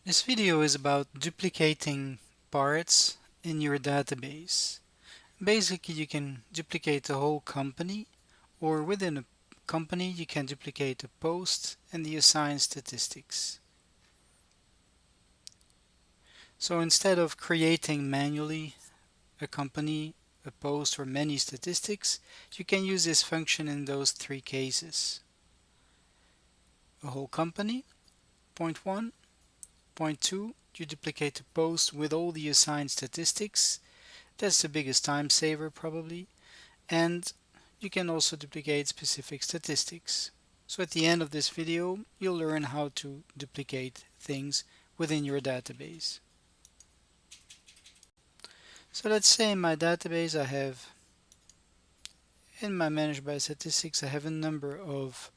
This video is about duplicating parts in your database. Basically, you can duplicate the whole company, or within a company, you can duplicate a post and the assigned statistics. So instead of creating manually a company, a post, or many statistics, you can use this function in those three cases. A whole company, point 1. Point 2, you duplicate a post with all the assigned statistics. That's the biggest time saver probably. And you can also duplicate specific statistics. So at the end of this video, you'll learn how to duplicate things within your database. So let's say in my database in my Managed by Statistics, I have a number of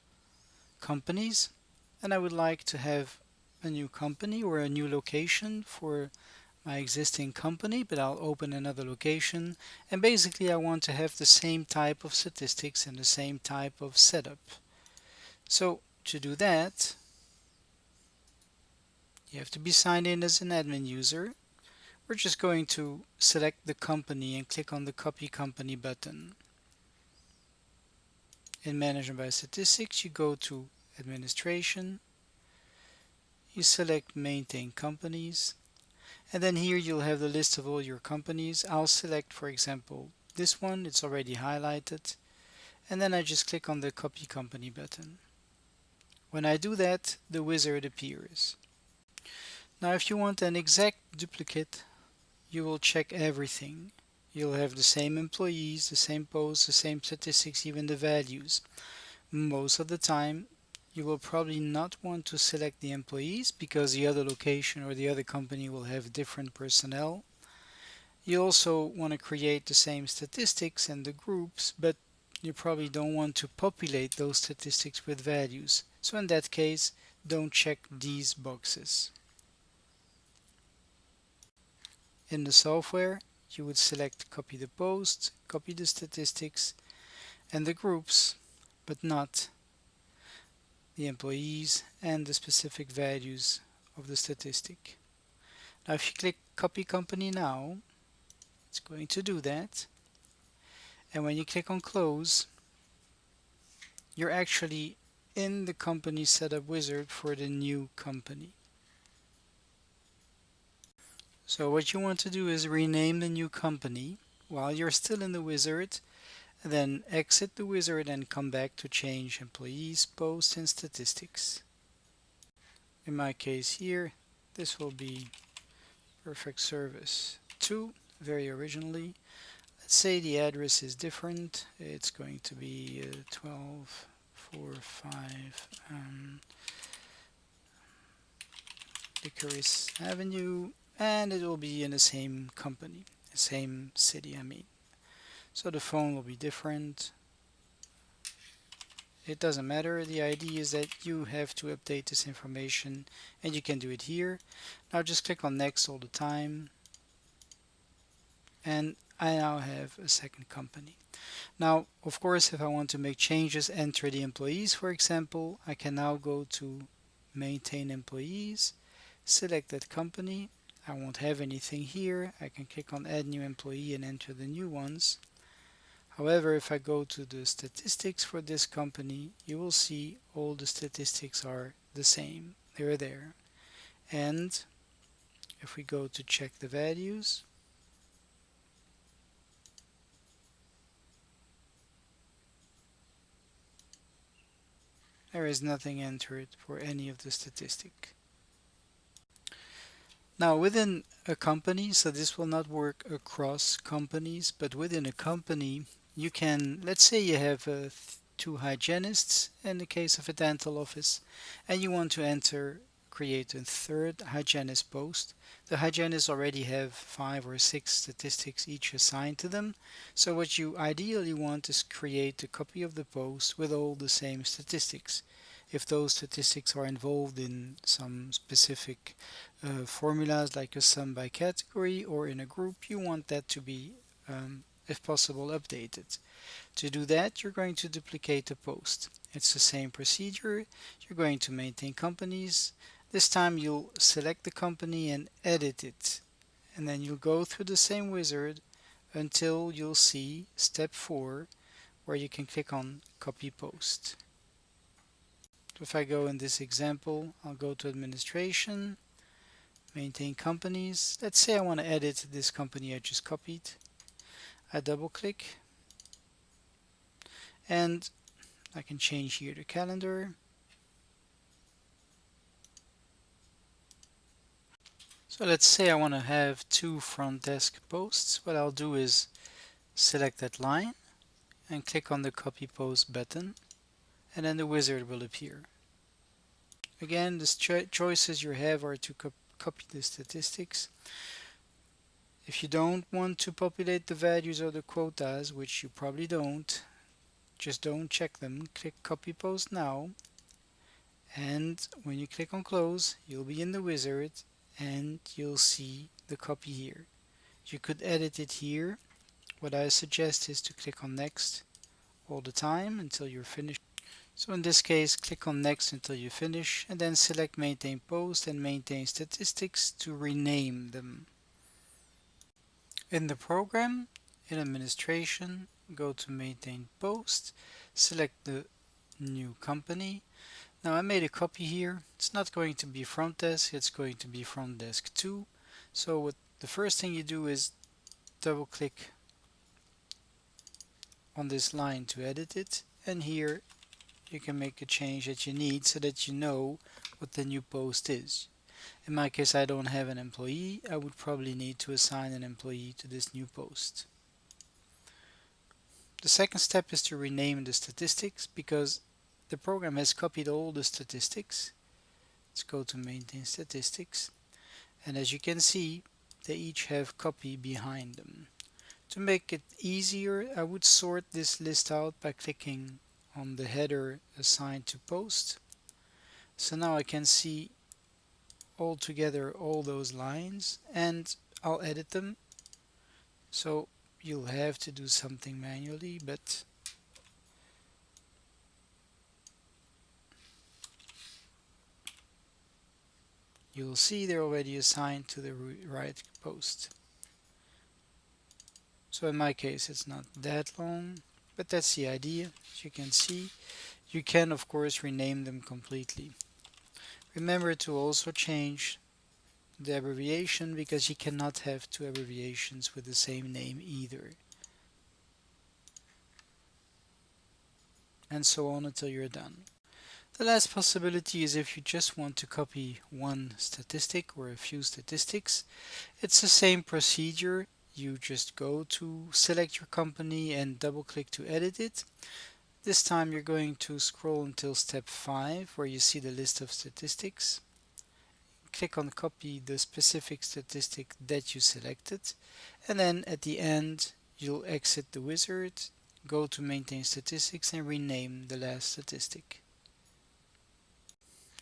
companies, and I would like to have a new company or a new location for my existing company, but I'll open another location, and basically I want to have the same type of statistics and the same type of setup. So to do that, you have to be signed in as an admin user. We're just going to select the company and click on the Copy Company button. In Management by Statistics, you go to Administration, you select Maintain Companies, and then here you'll have the list of all your companies. I'll select, for example, this one. It's already highlighted. And then I just click on the Copy Company button. When I do that, the wizard appears. Now if you want an exact duplicate, you will check everything. You'll have the same employees, the same posts, the same statistics, even the values. Most of the time, you will probably not want to select the employees because the other location or the other company will have different personnel. You also want to create the same statistics and the groups, but you probably don't want to populate those statistics with values. So in that case, don't check these boxes. In the software, you would select copy the post, copy the statistics and the groups, but not the employees and the specific values of the statistic. Now if you click copy company now, it's going to do that. And when you click on close, you're actually in the company setup wizard for the new company. So what you want to do is rename the new company while you're still in the wizard, then exit the wizard and come back to change employees, posts, and statistics. In my case here, this will be Perfect Service 2, very originally. Let's say the address is different. It's going to be 1245 Licorice Avenue, and it will be in the same company, the same city, I mean. So the phone will be different. It doesn't matter. The idea is that you have to update this information, and you can do it here. Now just click on next all the time, and I now have a second company. Now, of course, if I want to make changes, enter the employees, for example, I can now go to Maintain Employees, select that company. I won't have anything here. I can click on Add New Employee and enter the new ones. However, if I go to the statistics for this company, you will see all the statistics are the same. They're there. And if we go to check the values, there is nothing entered for any of the statistic. Now within a company, so this will not work across companies, but within a company you can, let's say you have two hygienists in the case of a dental office, and you want to create a third hygienist post. The hygienists already have 5 or 6 statistics each assigned to them, so what you ideally want is create a copy of the post with all the same statistics. If those statistics are involved in some specific formulas like a sum by category or in a group, you want that to be, if possible, updated. To do that, you're going to duplicate the post. It's the same procedure. You're going to maintain companies, This time you'll select the company and edit it, and then you'll go through the same wizard until you'll see step 4 where you can click on copy post. So if I go in this example, I'll go to administration, maintain companies. Let's say I want to edit this company I just copied. I double click and I can change here the calendar. So let's say I want to have 2 front desk posts. What I'll do is select that line and click on the copy post button, and then the wizard will appear. Again, the choices you have are to copy the statistics. If you don't want to populate the values or the quotas, which you probably don't, just don't check them. Click copy post now, and when you click on close, you'll be in the wizard and you'll see the copy here. You could edit it here. What I suggest is to click on next all the time until you're finished. So in this case, click on next until you finish, and then select maintain post and maintain statistics to rename them. In the program, in administration, go to maintain post, select the new company. Now I made a copy here. It's not going to be front desk, it's going to be front desk 2. So the first thing you do is double click on this line to edit it, and here you can make a change that you need so that you know what the new post is. In my case, I don't have an employee. I would probably need to assign an employee to this new post. The second step is to rename the statistics because the program has copied all the statistics. Let's go to maintain statistics, and as you can see, they each have copy behind them. To make it easier, I would sort this list out by clicking on the header assigned to post. So now I can see all together all those lines, and I'll edit them. So you'll have to do something manually, but you'll see they're already assigned to the right post. So in my case it's not that long, but that's the idea. As you can see, you can of course rename them completely. Remember to also change the abbreviation because you cannot have 2 abbreviations with the same name either. And so on until you're done. The last possibility is if you just want to copy one statistic or a few statistics. It's the same procedure. You just go to select your company and double click to edit it. This time you're going to scroll until step 5 where you see the list of statistics. Click on copy the specific statistic that you selected, and then at the end you'll exit the wizard, go to maintain statistics and rename the last statistic.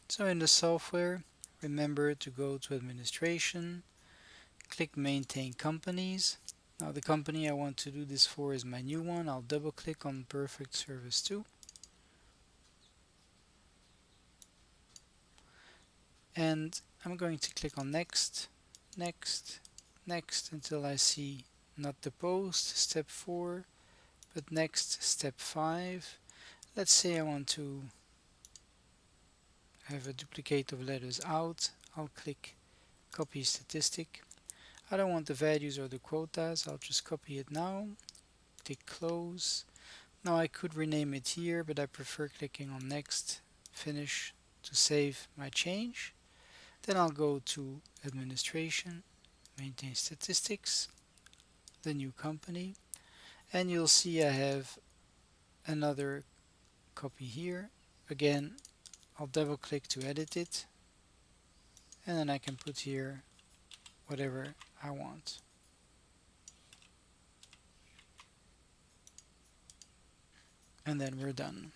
So in the software, remember to go to administration, click maintain companies. Now the company I want to do this for is my new one. I'll double click on Perfect Service 2. And I'm going to click on next, next, next until I see not the post, step 4, but next, step 5. Let's say I want to have a duplicate of letters out. I'll click copy statistic. I don't want the values or the quotas. I'll just copy it now. Click close. Now I could rename it here, but I prefer clicking on next, finish to save my change. Then I'll go to administration, maintain statistics, the new company, and you'll see I have another copy here. Again, I'll double click to edit it, and then I can put here whatever I want. And then we're done.